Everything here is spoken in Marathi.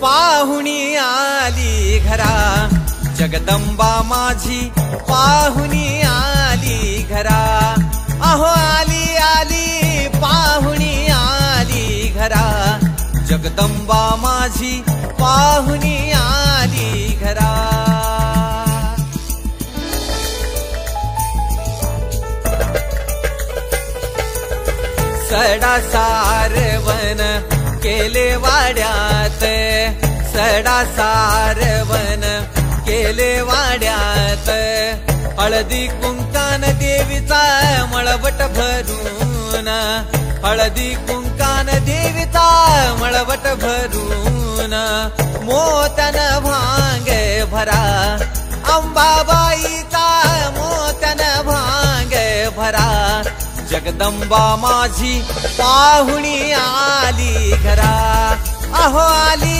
पाहुणी आली घरा, जगदंबा माझी पाहुणी आली घरा। अहो आली आली पाहुणी आली घरा, जगदंबा माझी पाहुणी आली घरा। सडा सारवण केले वाड्यात, सडा सारवण केले वाड्यात। हळदी कुंकान देवीचा मळवट भरून, हळदी कुंकान देवीचा मळवट भरून। मोतन भांग भरा, अंबाबाईचा मोतन भांग भरा। जगदंबा माझी पाहुणी आली घरा, अहो आली